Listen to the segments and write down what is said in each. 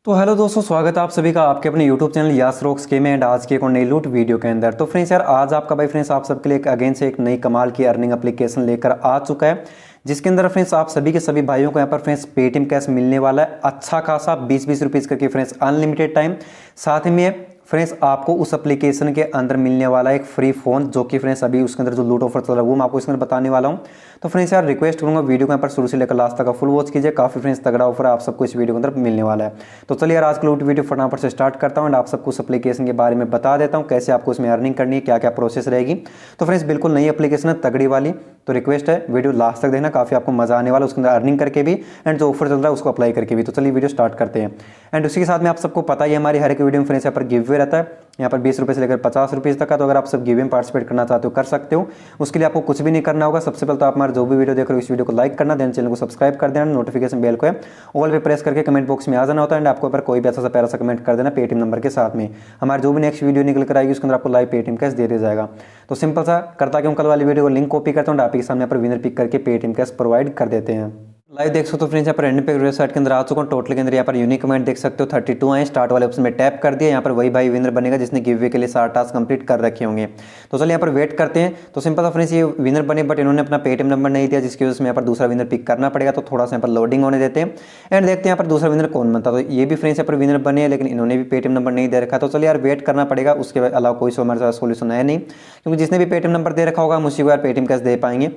तो हेलो दोस्तों, स्वागत है आप सभी का आपके अपने यूट्यूब चैनल यास रॉक्स के में एंड आज की एक और नई लूट वीडियो के अंदर। तो फ्रेंड्स यार, आज आपका भाई फ्रेंड्स आप सबके लिए एक अगेन से एक नई कमाल की अर्निंग एप्लीकेशन लेकर आ चुका है, जिसके अंदर फ्रेंड्स आप सभी के सभी भाइयों को यहाँ पर फ्रेंड्स पेटीएम कैश मिलने वाला है अच्छा खासा 20-20 रुपीज़ करके फ्रेंड्स अनलिमिटेड टाइम। साथ में फ्रेंड्स आपको उस एप्लीकेशन के अंदर मिलने वाला एक फ्री फोन, जो कि फ्रेंड्स अभी उसके अंदर जो लूट ऑफर चल रहा है वो मैं आपको इसके अंदर बताने वाला हूं। तो फ्रेंड्स यार, रिक्वेस्ट करूंगा वीडियो को यहाँ पर शुरू से लेकर लास्ट तक फुल वॉच कीजिए। काफी फ्रेंड्स तगड़ा ऑफर है आप सबको इस वीडियो के अंदर मिलने वाला है। तो चलिए यार, आज की लूट वीडियो फटाफट से स्टार्ट करता हूँ एंड आप सबको उस एप्लीकेशन के बारे में बता देता हूँ कैसे आपको इसमें अर्निंग करनी है, क्या क्या प्रोसेस रहेगी। तो फ्रेंड्स बिल्कुल नई एप्लीकेशन है, तगड़ी वाली, तो रिक्वेस्ट है वीडियो लास्ट तक देखना, काफी आपको मजा आने वाला है उसके अंदर अर्निंग करके भी एंड जो ऑफर चल रहा है उसको अप्लाई करके भी। तो चलिए वीडियो स्टार्ट करते हैं। एंड उसी के साथ में आप सबको पता ही है हमारी हर एक वीडियो में फ्रेंड्स यहाँ पर गिव अवे रहता है, यहाँ पर 20 रुपये से लेकर 50 रुपीज़ तक का। तो अगर आप सब गिव में पार्टिसिपेट करना चाहते हो कर सकते हो। उसके लिए आपको कुछ भी नहीं करना होगा। सबसे पहले तो आप हमारे जो भी वीडियो देख रहे हो इस वीडियो को लाइक करना, देन चैनल को सब्सक्राइब कर देना, नोटिफिकेशन बेल को है ऑल पे प्रेस करके कमेंट बॉक्स में आ जाना होता है एंड आपको ऊपर कोई भी ऐसा प्यारा सा कमेंट कर देना पेटीएम नंबर के साथ में। हमारे जो भी नेक्स्ट वीडियो निकल कर आएगी उसके अंदर आपको लाइव पेटीएम कैश दे दिया जाएगा। तो सिंपल सा करता कि कल वाली वीडियो को लिंक कॉपी करता हूँ, आप के सामने यहाँ पर विनर पिक करके पेटीएम कैश प्रोवाइड कर देते हैं। लाइव देख सकते हो फ्रेंड्स, यहाँ पर एंड पे वेबसाइट के अंदर आ चुका हूँ। टोटल के अंदर यहाँ पर यूनिक कमेंट देख सकते हो 32 आए। स्टार्ट वाले ऑप्शन में टैप कर दिया, यहाँ पर वही भाई विनर बनेगा जिसने गिव अवे के लिए 60 टास्क कंप्लीट कर रखे होंगे। तो चलिए यहाँ पर वेट करते हैं। तो सिंपल सा फ्रेंड्स ये विनर बने बट इन्होंने अपना पेटीएम नंबर नहीं दिया, जिसकी वजह से यहाँ पर दूसरा विनर पिक करना पड़ेगा। तो थोड़ा सा यहाँ पर लोडिंग होने देते हैं एंड देखते हैं यहाँ पर दूसरा विनर कौन बनता। तो ये भी फ्रेंड्स यहाँ पर विनर बने हैं लेकिन इन्होंने भी पेटीएम नंबर नहीं दे रखा। तो चलिए यार वेट करना पड़ेगा, उसके अलावा कोई हमारे साथ सोल्यूशन है नहीं, क्योंकि जिसने भी पेटीएम नंबर दे रखा होगा हम उसी को यार पेटीएम कैश दे पाएंगे।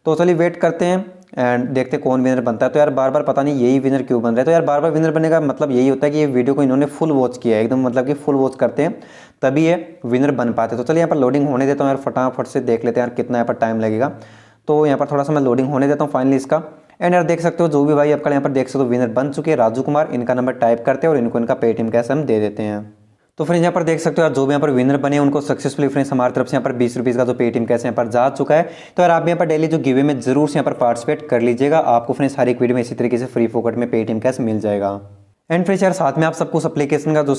तो चलिए वेट करते हैं एंड देखते हैं कौन विनर बनता है। तो यार बार बार पता नहीं यही विनर क्यों बन रहा है। तो यार बार बार विनर बनने का मतलब यही होता है कि ये वीडियो को इन्होंने फुल वॉच किया है एकदम, मतलब कि फुल वॉच करते हैं तभी ये विनर बन पाते। तो चलिए यहाँ पर लोडिंग होने देता हूँ यार, फटाफट से देख लेते हैं यार कितना यहाँ पर टाइम लगेगा। तो यहाँ पर थोड़ा सा मैं लोडिंग होने देता हूँ फाइनली इसका। एंड यार देख सकते हो जो भी भाई आपका यहाँ पर देख सकते हो विनर बन चुके हैं, राजू कुमार, इनका नंबर टाइप करते हैं और इनको इनका पेटीएम कैश हम दे देते हैं। तो फ्रेंड्स यहाँ पर देख सकते हो यार जो भी यहाँ पर विनर बने उनको सक्सेसफुली फ्रेंड्स हमारी तरफ से यहाँ पर 20 रुपीज़ का जो पेटीएम कैश यहाँ पर जा चुका है। तो यार आप यहाँ पर डेली जो गिवे में जरूर से यहाँ पर पार्टिसिपेट कर लीजिएगा, आपको फ्रेंड्स हर एक वीडियो में इसी तरीके से फ्री फोकट में पेटीएम कैश मिल जाएगा। एंड फ्रेंड्स यार साथ में आप सबको उस एप्लीकेशन का जो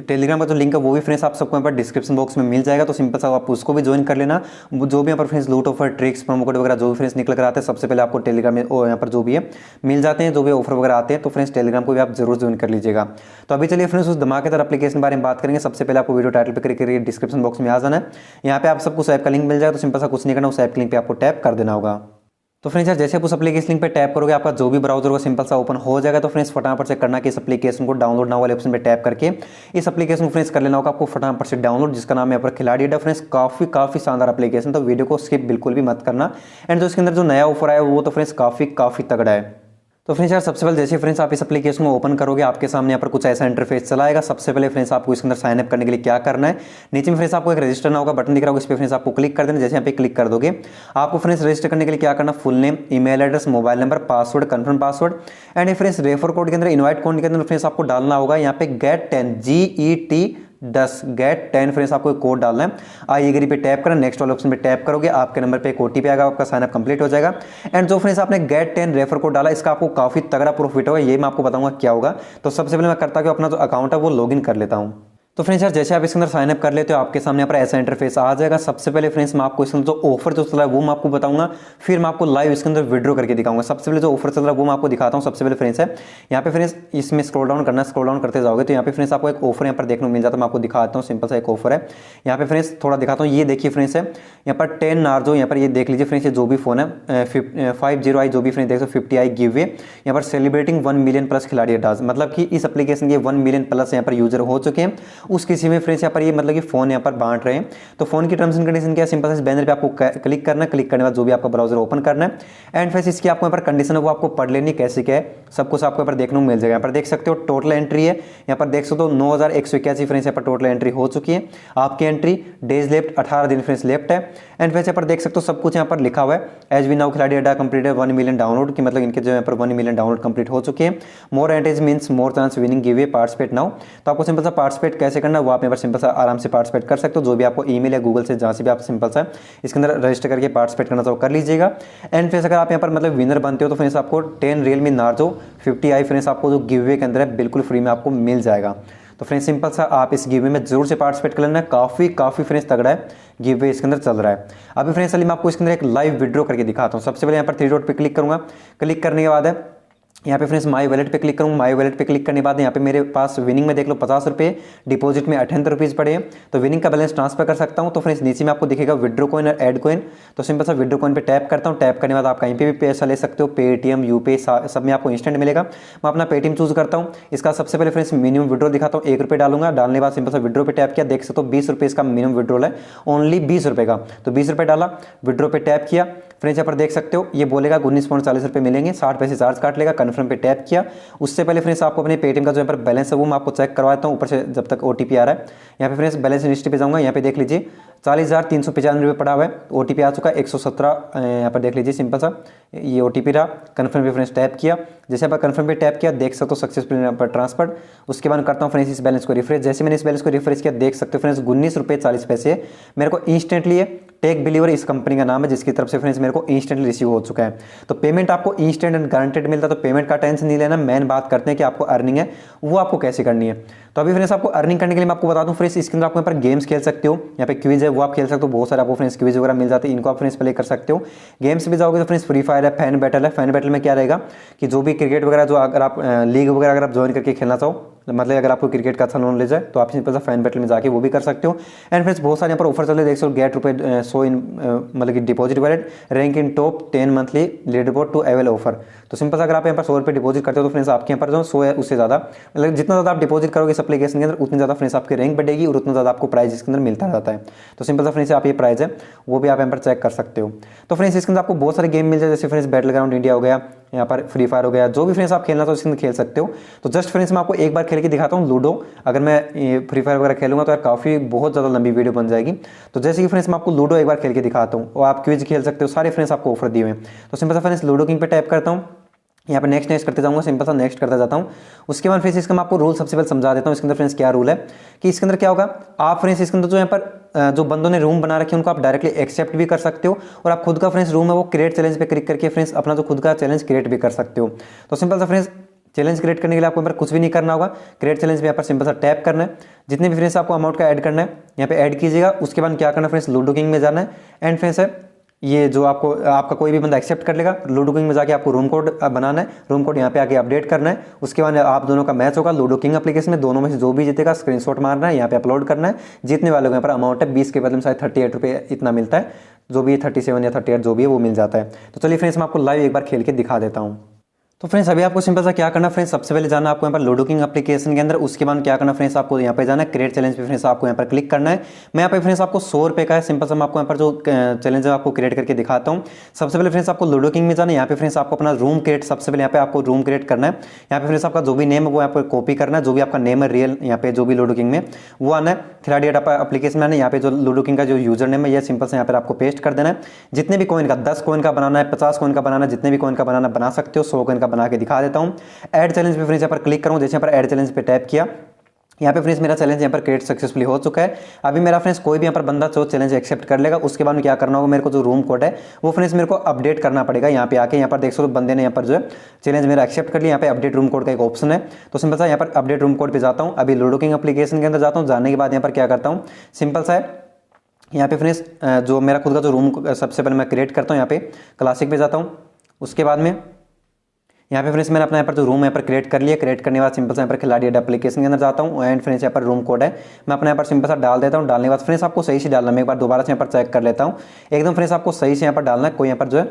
टेलीग्राम का जो लिंक है वो भी फ्रेंड्स आप सबको यहाँ पर डिस्क्रिप्शन बॉक्स में मिल जाएगा। तो सिंपल सा आप उसको भी ज्वाइन कर लेना। जो भी यहाँ पर फ्रेंड्स लूट ऑफर ट्रिक्स प्रोमो कोड वगैरह जो भी फ्रेंड्स निकल कर आते हैं सबसे पहले आपको टेलीग्राम में यहाँ पर जो भी है मिल जाते हैं, जो भी ऑफर वगैरह आते हैं। तो फ्रेंड्स टेलीग्राम को भी आप जरूर ज्वाइन कर लीजिएगा। तो अभी चलिए फ्रेंड्स उस धमाकेदार एप्लीकेशन के बारे में बात करेंगे। सबसे पहले आपको वीडियो टाइटल पर क्लिक करके डिस्क्रिप्शन बॉक्स में आ जाना है, यहाँ पे आप सबको उस ऐप का लिंक मिल जाएगा। तो सिंपल सा कुछ नहीं करना, उस ऐप के लिंक पे आपको टैप कर देना होगा। तो फ्रेंड्स यार जैसे आप उस एप्लीकेशन लिंक पे टैप करोगे आपका जो भी ब्राउजर होगा सिंपल सा ओपन हो जाएगा। तो फ्रेंड्स फटाफट से करना कि इस एप्लीकेशन को डाउनलोड नाउ वाले ऑप्शन पे टैप करके इस एप्लीकेशन को फ्रेंड्स कर लेना होगा आपको फटाफट से डाउनलोड, जिसका नाम है यहाँ पर खिलाड़ी अड्डा। फ्रेंड्स काफी शानदार एप्लीकेशन, तो वीडियो को स्किप बिल्कुल भी मत करना। एंड जो इसके अंदर जो नया ऑफर आया वो तो फ्रेंड्स काफी तगड़ा है। तो फ्रेंड्स यार सबसे पहले जैसे फ्रेंड्स आप इस एप्लीकेशन को ओपन करोगे आपके सामने यहाँ पर कुछ ऐसा इंटरफेस चला आएगा। सबसे पहले फ्रेंड्स आपको इसके अंदर साइन अप करने के लिए क्या करना है, नीचे में फ्रेंड्स आपको एक रजिस्टर ना होगा बटन दिख रहा होगा, इस पर फ्रेंड्स आपको क्लिक कर देना। जैसे यहाँ पे क्लिक कर दोगे आपको फ्रेंड्स रजिस्टर करने के लिए क्या करना, full name, email address, mobile number, password, confirm password and friends refer code के अंदर इनवाइट कोड के अंदर फ्रेंड्स आपको डालना होगा यहाँ पे गेट 10 गेट 10 फ्रेंड्स आपको एक कोड डालना है। आई एग्री पे टैप करना, नेक्स्ट वाले ऑप्शन पे टैप करोगे आपके नंबर पे एक ओटीपी आएगा, आपका साइन अप कंप्लीट हो जाएगा। एंड जो फ्रेंड्स आपने गेट 10 रेफर कोड डाला इसका आपको काफी तगड़ा प्रॉफिट होगा, ये मैं आपको बताऊंगा क्या होगा। तो सबसे पहले मैं करता हूं अपना जो अकाउंट है वो लॉगिन कर लेता हूं। तो फ्रेंड्स यार जैसे आप इसके अंदर साइन अप कर लेते हो आपके सामने यहाँ पर ऐसा इंटरफेस आ जाएगा। सबसे पहले फ्रेंड्स मैं आपको इसके अंदर जो ऑफर जो चल रहा है वो मैं आपको बताऊंगा, फिर मैं आपको लाइव इसके अंदर विड्रॉ करके दिखाऊंगा। सबसे पहले जो ऑफर चल रहा है वो मैं आपको दिखाता हूँ। सबसे पहले फ्रेंड्स है यहाँ पे फ्रेंड्स इसमें स्क्रॉल डाउन करना, स्क्रॉल डाउन करते जाओगे तो यहाँ पे फ्रेंड्स आपको एक ऑफर यहाँ पर देखने को मिल जाता है। मैं आपको दिखाता हूँ, सिंपल सा एक ऑफर है यहाँ पे फ्रेंड्स, थोड़ा दिखाता हूँ। ये देखिए फ्रेंड्स है यहाँ पर 10 नार्जो, यहाँ पर ये देख लीजिए फ्रेंड्स, ये जो भी फोन है 50i जो भी फ्रेंड्स देख सकते 50i गिव वे यहाँ पर सेलिब्रेटिंग 1 मिलियन प्लस खिलाड़ी अड्डाज, मतलब कि इस एप्लीकेशन के 1 मिलियन प्लस यहाँ पर यूजर हो चुके हैं। उस किसी में फ्रेंड्स यहाँ पर ये मतलब कि फोन यहाँ पर बांट रहे हैं। तो फोन की टर्म्स एंड कंडीशन क्या है, सिंपल से बैनर पे आपको क्लिक करना है, क्लिक करने के बाद जो भी आपका ब्राउजर ओपन करना है एंड फिर इसकी आपको यहाँ पर कंडीशन है वो आपको पढ़ लेनी कैसे क्या है, सब कुछ आपको यहाँ पर देखने को मिल जाएगा। यहाँ पर देख सकते हो टोटल एंट्री है, यहाँ पर देख सकते हो 9181 फ्रेंड्स यहाँ पर टोटल एंट्री हो चुकी है। आपकी एंट्री डेज लेफ्ट 18 दिन फ्रेंड्स लेफ्ट है। एंड फिर यहाँ पर देख सकते हो सब कुछ यहाँ पर लिखा हुआ है। एज वी नाउ खिलाड़ी अड्डा कंप्लीटेड 1 मिलियन डाउनलोड की, मतलब इनके जो यहाँ पर 1 मिलियन डाउनलोड कंप्लीट हो चुके हैं। More entries means more chance winning giveaway, participate now. तो आपको सिंपल सा पार्टिसिपेट कैसे करना है वो आप यहाँ पर सिंपल सा आराम से पार्टिसिपेट कर सकते हो। जो भी आपको ईमेल या गूगल से जहाँ से भी आप सिंपल सा इसके अंदर रजिस्टर करके पार्टिसिपेट करना चाहो कर लीजिएगा। एंड फिर अगर आप यहाँ पर मतलब विनर बनते हो तो फ्रेंड्स आपको 10 रियलमी नार्जो 50i फ्रेंड्स आपको जो गिव अवे के अंदर है बिल्कुल फ्री में आपको मिल जाएगा। तो फ्रेंड्स सिंपल सा आप इस गिव अवे में जरूर से पार्टिसिपेट कर लेना, काफी फ्रेंड्स तगड़ा है गिव अवे इसके अंदर चल रहा है। अभी फ्रेंड्स चलिए मैं आपको इसके अंदर एक लाइव विड्रॉ करके दिखाता हूँ। सबसे पहले यहाँ पर 3 डॉट पे क्लिक करूंगा, क्लिक करने के बाद है यहाँ पे फ्रेंड्स माई वैलेट पे क्लिक करूँगा। माई वैलेट पे क्लिक करने के बाद यहाँ पे मेरे पास विनिंग में देख लो 50 रुपये, डिपॉजिट में 78 रुपीज़ पड़े हैं, तो विनिंग का बैलेंस ट्रांसफर कर सकता हूँ। तो फ्रेंड्स नीचे में आपको दिखेगा विड्रो कॉइन और ऐड कॉइन, तो सिंपल सा विड्रो कॉइन पे टैप करता हूँ। टैप करने के बाद आप कहीं पे भी पैसा ले सकते हो, पेटीएम, यूपीआई सब में आपको इंस्टेंट मिलेगा। मैं अपना पेटीएम चूज करता हूँ। इसका सबसे पहले फ्रेंड्स मिनिमम विड्रो दिखाता हूँ, 1 रुपये डालूंगा। डालने के बाद सिंपल सा विड्रो पे टैप किया, देख सकते हो 20 रुपये इसका मिनिमम विड्रोल है, ओनली 20 रुपये का। तो 20 रुपये डाला, विड्रो पे टैप किया। फ्रेंड्स यहाँ पर देख सकते हो ये बोलेगा 19.40 रुपये मिलेंगे, 60 पैसे चार्ज काट लेगा। कन्फर्म पे टैप किया। उससे पहले फ्रेंड्स आपको अपने पेटीएम का जो यहाँ पर बैलेंस है वो मैं आपको चेक करवाता हूँ ऊपर से जब तक ओटीपी आ रहा है। यहाँ पे फ्रेंड्स बैलेंस हिस्ट्री पे जाऊँगा, यहाँ पे देख लीजिए 40,395 रुपये पड़ा हुआ है, ओटीपी आ चुका है 117। यहाँ पर देख लीजिए सिंपल सा ये ओटीपी रहा। कन्फर्म पे फ्रेंड्स टैप किया, जैसे आप कन्फर्म पे टैप किया देख सकते हो सक्सेसफुल यहाँ पर ट्रांसफर। उसके बाद करता हूँ फ्रेंड्स इस बैलेंस को रिफ्रेश। जैसे मैंने इस बैलेंस को रिफ्रेश किया देख सकते हो फ्रेंड्स 19 रुपये 40 पैसे मेरे को इंस्टेंटली टेक बिलीवर इस कंपनी का नाम है, जिसकी तरफ से फ्रेंड्स मेरे को इंस्टेंटली रिसीव हो चुका है। तो पेमेंट आपको इंस्टेंट एंड गारंटेड मिलता है, तो पेमेंट का टेंशन नहीं लेना। मेन बात करते हैं कि आपको अर्निंग है वो आपको कैसे करनी है। तो अभी फ्रेंड्स आपको अर्निंग करने के लिए मैं आपको बता दूं फ्रेंड्स, इसके अंदर आपको यहाँ पर गेम्स खेल सकते हो, यहाँ पे क्विज है वो आप खेल सकते हो, बहुत सारे आपको फ्रेंड्स क्विज वगैरह मिल जाते हैं, इनको आप फ्रेंड्स प्ले कर सकते हो। गेम्स भी जाओगे तो फ्रेंड्स फ्री फायर है, फैन बैटल है। फैन बैटल में क्या रहेगा कि जो भी क्रिकेट वगैरह जो अगर आप लीग वगैरह अगर आप ज्वाइन करके खेलना चाहो, मतलब अगर आपको क्रिकेट का अच्छा नॉलेज है तो आप सिंपल सा फैन बैटल में जाके वो भी कर सकते हो। एंड फ्रेंड्स बहुत सारे यहाँ पर ऑफर चल रहे हैं, देख सकते हो गेट रुपये 100 इन मतलब कि deposit wallet, rank in top 10 monthly leader board to avail offer. तो सिंपल अगर आप यहाँ पर 100 रुपये डिपॉजिट करते हो तो फ्रेंड्स आपके यहाँ पर जो 100 है उससे ज़्यादा, मतलब जितना ज़्यादा आप डिपॉजिट करोगे इस एप्लीकेशन के अंदर उतनी ज़्यादा फ्रेंड्स आपकी रैंक बढ़ेगी और उतना ज़्यादा आपको प्राइस इसके अंदर मिलता जाता है। तो सिंपल सा फ्रेंड्स आप ये प्राइस है वो भी आप यहाँ पर चेक कर सकते हो। तो फ्रेंड्स इसके अंदर आपको बहुत सारे गेम मिल जाए, जैसे फ्रेंड्स बैटल ग्राउंड इंडिया हो गया, यहाँ पर फ्री फायर हो गया, जो भी फ्रेंड्स आप खेलना तो इसके अंदर खेल सकते हो। तो जस्ट फ्रेंड्स मैं आपको एक बार खेल के दिखाता हूँ लूडो। अगर मैं फ्री फायर वगैरह खेलूंगा तो यार काफ़ी बहुत ज़्यादा लंबी वीडियो बन जाएगी। तो जैसे कि फ्रेंड्स मैं आपको लूडो एक बार खेल के दिखाता हूँ और आप क्विज खेल सकते हो, सारे फ्रेंड्स आपको ऑफर दिए हुए हैं। तो सिंपल सा फ्रेंड्स लूडो किंग पे टैप करता हूँ, यहाँ पे नेक्स्ट नेक्स्ट करते जाऊंगा, सिंपल सा नेक्स्ट करता जाता हूँ। उसके बाद फ्रेंड्स इसका मैं आपको रूल सबसे पहले समझा देता हूँ। इसके अंदर फ्रेंड्स क्या रूल है कि इसके अंदर क्या होगा, आप फ्रेंड्स इसके अंदर जो यहाँ पर जो बंदों ने रूम बना रखे हैं उनको आप डायरेक्टली एक्सेप्ट भी कर सकते हो, और आप खुद का फ्रेंड्स रूम है वो क्रिएट चैलेंज पे क्लिक करके फ्रेंड्स अपना जो खुद का चैलेंज क्रिएट भी कर सकते हो। तो सिंपल सा फ्रेंड्स चैलेंज क्रिएट करने के लिए आपको यहाँ पर कुछ भी नहीं करना होगा, क्रिएट चैलेंज में यहाँ पर सिंपल सा टैप करना है। जितने भी फ्रेंड्स आपको अमाउंट का ऐड करना है यहाँ पे ऐड कीजिएगा। उसके बाद क्या करना है फ्रेंड्स, लूडो किंग में जाना है। एंड फ्रेंड्स है ये जो आपको आपका कोई भी बंदा एक्सेप्ट कर लेगा, लूडो किंग में जाके आपको रूम कोड बनाना है, रूम कोड यहाँ पे आके अपडेट करना है। उसके बाद आप दोनों का मैच होगा लूडो किंग एप्लीकेशन में, दोनों में से जो भी जीतेगा स्क्रीनशॉट मारना है, यहाँ पे अपलोड करना है। जीतने वालों को यहाँ पर अमाउंट है 20 के बदले में शायद 38 रुपये इतना मिलता है, जो भी 37 या 38 जो भी है वो मिल जाता है। तो चलिए फ्रेंड्स मैं आपको लाइव एक बार खेल के दिखा देता हूँ। तो फ्रेंड्स अभी आपको सिंपल सा क्या करना फ्रेंड्स, सबसे पहले जाना आपको यहाँ पर लूडो किंग एप्लीकेशन के अंदर। उसके बाद क्या करना फ्रेंड्स, आपको यहाँ पे जाना है क्रिएट चैलेंज पे फ्रेंड्स आपको यहाँ पर क्लिक करना है। मैं यहाँ पे फ्रेंड्स आपको 100 रुपये का है, सिंपल सा मैं आपको यहाँ पर जो चैलेंज है आपको क्रिएट करके दिखाता हूँ। सबसे पहले फ्रेंड्स आपको लूडो किंग में जाना है। यहाँ पे फ्रेंड्स आपको अपना रूम क्रिएट, सबसे पहले यहाँ पे आपको रूम क्रिएट करना है। यहाँ पे फ्रेंड्स आपका जो भी नेम है वो यहाँ पर कॉपी करना है, जो भी आपका नेम है रियल यहाँ पे जो भी लूडो किंग में वो आना है। थ्रेड एप्लीकेशन में आना है, यहाँ पे जो लूडो किंग का जो यूजर नेम है ये सिंपल से यहाँ पर आपको पेस्ट कर देना है। जितने भी कॉइन का 10 कॉइन का बनाना है, 50 कॉइन का बनाना है, जितने भी कॉइन का बनाना बना सकते हो। 100 कॉइन का बना के दिखा देता हूँ। ऐड चैलेंज पे फ्रेंड्स यहाँ पर क्लिक करूँ, जैसे यहाँ पर ऐड चैलेंज पे टैप किया, यहाँ पे फ्रेंड्स मेरा चैलेंज यहाँ पर क्रिएट सक्सेसफुली हो चुका है। अभी मेरा फ्रेंड्स कोई भी यहाँ पर बंदा जो चैलेंज एक्सेप्ट कर लेगा, उसके बाद में क्या करना होगा, मेरे को जो रूम कोड है वो फ्रेंड्स मेरे को अपडेट करना पड़ेगा। यहाँ पे आके यहाँ पर देख सकते हो बंदे ने यहाँ पर जो है चैलेंज मेरा एक्सेप्ट कर लिया। यहाँ पे अपडेट रूम कोड का एक ऑप्शन है, तो सिंपल सा यहाँ पर अपडेट रूम कोड पे जाता हूँ। अभी लूडो किंग एप्लीकेशन के अंदर जाता हूँ, जाने के बाद यहाँ पर क्या करता हूँ, सिंपल सा है यहाँ पे फ्रेंड्स जो मेरा खुद का जो रूम सबसे पहले मैं क्रिएट करता हूँ, यहाँ पे क्लासिक पे जाता हूँ। उसके बाद में यहाँ पे फ्रेंड्स मैंने अपना यहाँ पर जो रूम यहाँ पर क्रिएट कर लिया। क्रिएट करने के बाद सिंपल सा यहाँ पर खिलाड़ी एप्लीकेशन के अंदर जाता हूँ एंड फ्रेंड्स यहाँ पर रूम कोड है मैं अपने यहाँ पर सिंपल सा डाल देता हूँ। डालने के बाद फ्रेंड्स आपको सही से डालना, मैं एक बार दोबारा से यहाँ पर चेक कर लेता हूँ, एकदम फ्रेंड्स आपको सही से यहाँ पर डालना है, कोई यहाँ पर जो है।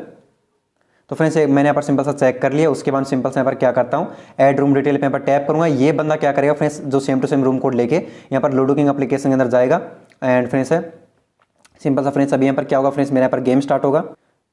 तो फ्रेंड्स मैंने यहाँ पर सिंपल सा चेक कर लिया। उसके बाद सिंपल से यहाँ पर क्या करता हूँ, ऐड रूम डिटेल पे यहाँ पर टैप करूँगा। ये बंदा क्या करेगा फ्रेंड्स, जो same to same room code लेके यहाँ पर लूडो किंग एप्लीकेशन के अंदर जाएगा। एंड फ्रेंड्स है सिंपल सा फ्रेंड्स अभी यहाँ पर क्या होगा फ्रेंड्स, मेरे यहाँ पर गेम स्टार्ट होगा।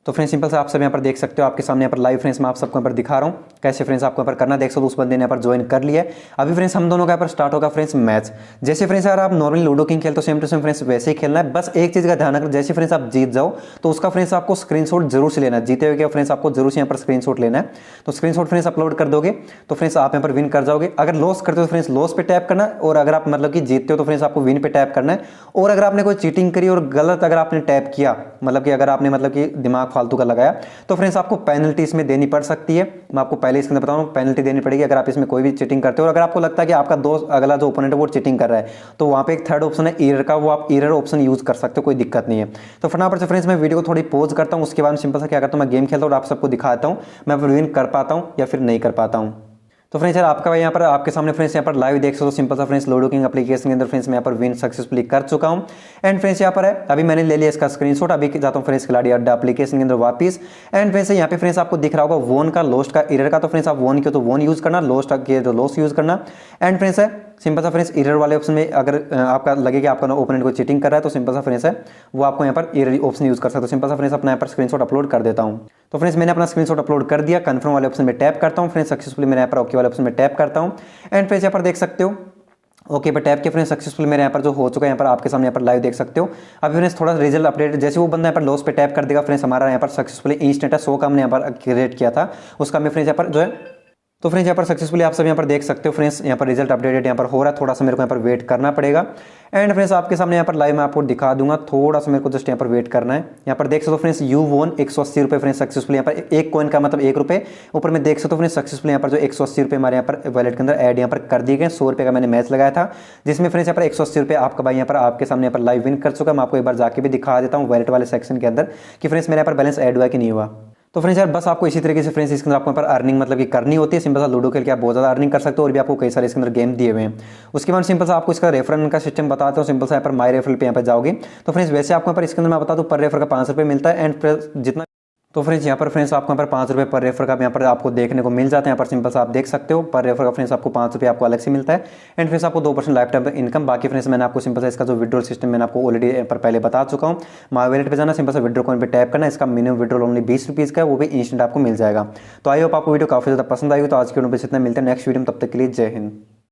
तो फ्रेंड्स सिंपल से आप सब यहाँ पर देख सकते हो, आपके सामने यहाँ पर लाइव फ्रेंड्स मैं आप सबको यहाँ पर दिखा रहा हूँ कैसे फ्रेंड्स आपको यहाँ पर करना। देख सकते हो उस बंदे ने यहाँ पर ज्वाइन कर लिया है। अभी फ्रेंड्स हम दोनों का यहाँ पर स्टार्ट होगा फ्रेंड्स मैच। जैसे फ्रेंड्स यार आप नॉर्मली लूडो किंग खेलते हो सेम टू सेम फ्रेंड्स वैसे ही खेलना है। बस एक चीज़ का ध्यान रखना, जैसे फ्रेंड्स आप जीत जाओ तो उसका फ्रेंड्स आपको स्क्रीनशॉट जरूर से लेना है। जीते हुए क्या फ्रेंड्स आपको जरूर से यहाँ पर स्क्रीनशॉट लेना है। तो स्क्रीनशॉट फ्रेंड्स अपलोड कर दोगे तो फ्रेंड्स आप यहाँ पर विन कर जाओगे। अगर लॉस करते हो तो फ्रेंड्स लॉस पे टैप करना है, और अगर आप मतलब कि जीतते हो तो फ्रेंड्स आपको विन पे टैप करना है। और अगर आपने कोई चीटिंग करी और गलत अगर आपने टैप किया, मतलब कि अगर आपने मतलब कि दिमाग फालतू का लगाया तो फ्रेंड्स आपको पेनल्टी इसमें देनी पड़ सकती है। मैं आपको पहले इसके अंदर बताऊँ, पेनल्टी देनी पड़ेगी अगर आप इसमें कोई भी चीटिंग करते हो। और अगर आपको लगता है कि आपका दोस्त अगला जो ओपोनेंट है वो चीटिंग कर रहा है तो वहाँ पे एक थर्ड ऑप्शन है एरर का, वो आप एरर ऑप्शन यूज कर सकते हो, कोई दिक्कत नहीं है। तो फटाफट से फ्रेंड्स मैं वीडियो को थोड़ी पॉज करता हूँ, उसके बाद सिंपल सा क्या करता हूँ, मैं गेम खेलता हूँ और आप सबको दिखाता हूँ मैं विन कर पाता हूँ या फिर नहीं कर पाता हूँ। तो फ्रेंड्स यार आपका यहाँ पर आपके सामने फ्रेंड्स यहाँ पर लाइव देख सकते हो सिंपल सा फ्रेंड्स लूडो किंग एप्लीकेशन के अंदर फ्रेंड्स मैं यहाँ पर विन सक्सेसफुली कर चुका हूँ। एंड फ्रेंड्स यहाँ पर है अभी मैंने ले लिया इसका स्क्रीनशॉट, अभी जाता हूँ फ्रेंड्स खिलाड़ी अड्डा एप्लीकेशन के अंदर वापस। एंड फ्रेंड्स यहाँ पे फ्रेंड्स आपको दिख रहा होगा वोन का, लॉस्ट का, एरर का। तो फ्रेंड्स आप वोन के तो वोन यूज करना, लॉस्ट के तो लॉस्ट यूज करना। एंड फ्रेंड्स है सिंपल सा फ्रेंड्स एरर वाले ऑप्शन में अगर आपका लगे कि आपका ओपोनेंट को चीटिंग कर रहा है तो सिंपल सा फ्रेंड्स है वो आपको यहाँ पर एरर ऑप्शन यूज कर सकते हो। सिंपल सा फ्रेंड्स अपना यहाँ पर स्क्रीनशॉट अपलोड कर देता हूँ। तो फ्रेंड्स मैंने अपना स्क्रीनशॉट अपलोड कर दिया, कंफर्म वाले ऑप्शन में टैप करता हूँ फ्रेंड्स, सक्सेसफुली मैंने यहाँ पर ओके वाले ऑप्शन में टैप करता हूँ। एंड फ्रेंड्स यहाँ पर देख सकते हो ओके पर टैप के फ्रेंड्स सक्सेसफुल मेरे यहाँ पर जो हो चुका है यहाँ पर आपके सामने यहाँ पर लाइव देख सकते हो। अभी फ्रेंड्स थोड़ा रिजल्ट अपडेट, जैसे वो बंदा यहाँ पर लॉस पे टैप कर देगा फ्रेंड्स हमारा यहाँ पर सक्सेसफुली इंस्टेंट है 100 का हमने यहाँ पर क्रिएट किया था उसका मैं फ्रेंड्स यहाँ पर जो है। तो फ्रेंड्स यहाँ पर सक्सेसफुली आप सब यहाँ पर देख सकते हो फ्रेंड्स यहाँ पर रिजल्ट अपडेटेड यहाँ पर हो रहा है, थोड़ा सा मेरे को यहाँ पर वेट करना पड़ेगा। एंड फ्रेंड्स आपके सामने यहाँ पर लाइव मैं आपको दिखा दूंगा, थोड़ा सा मेरे को जस्ट यहाँ पर वेट करना है। यहाँ पर देख सकते हो फ्रेंड्स यू वोन 180 रुपये फ्रेंड्स सक्सेसफुली यहाँ पर एक कॉइन का मतलब 1 रुपये ऊपर में देख सकते हो फ्रेंड्स सक्सेसफुली यहाँ पर जो 180 रुपये हमारे यहाँ पर वैलेट के अंदर ऐड यहाँ पर कर दिए गए। 100 रुपये का मैंने मैच लगाया था जिसमें फ्रेंड्स यहाँ पर 180 रुपये आपका भाई यहाँ पर आपके सामने यहाँ पर लाइव विन कर चुका। मैं आपको एक बार जाके भी दिखा देता हूँ वैलेट वाले सेक्शन के अंदर कि फ्रेंड्स मेरे यहाँ पर बैलेंस ऐड हुआ कि नहीं हुआ। तो फ्रेंड्स यार बस आपको इसी तरीके से फ्रेंड्स इसके अंदर आपको यहाँ पर अर्निंग मतलब कि करनी होती है। सिंपल सा लूडो खेल के आप बहुत ज़्यादा अर्निंग कर सकते हो और भी आपको कई सारे इसके अंदर गेम दिए हुए हैं। उसके बाद सिंपल सा आपको इसका रेफरल का सिस्टम बताता हूँ। सिंपल सा यहाँ पर माई रेफरल पे यहाँ पर जाओगे तो फ्रेंड्स वैसे आपको यहाँ पर इसके अंदर मैं बता दूँ पर रेफर का 5 रुपये मिलता है। एंड जितना तो फ्रेंड्स यहाँ पर फ्रेंड्स आपको यहाँ पर 5 रुपये पर रेफर का यहाँ पर आपको देखने को मिल जाता है। यहाँ पर सिंपल सा आप देख सकते हो पर रेफर का फ्रेंड्स आपको 5 रुपये आपको अलग से मिलता है। एंड फ्रेंड्स आपको 2% लाइफ टाइम इनकम। बाकी फ्रेंड्स मैंने आपको सिंपल सा इसका जो विड्रॉल सिस्टम मैंने आपको ऑलरेडी पर पहले बता चुका हूँ। माई वैलेट पे जाना, सिंपल सा विड्रॉ कॉइन पे टैप करना, इसका मिनिमम विड्रॉल ओनली 20 रुपीज़ का है, वो भी इंस्टेंट आपको मिल जाएगा। तो आई होप आपको वीडियो काफ़ी ज़्यादा पसंद आएगी। तो आज की वीडियो में इतना, मिलते हैं नेक्स्ट वीडियो में, तब तक के लिए जय हिंद।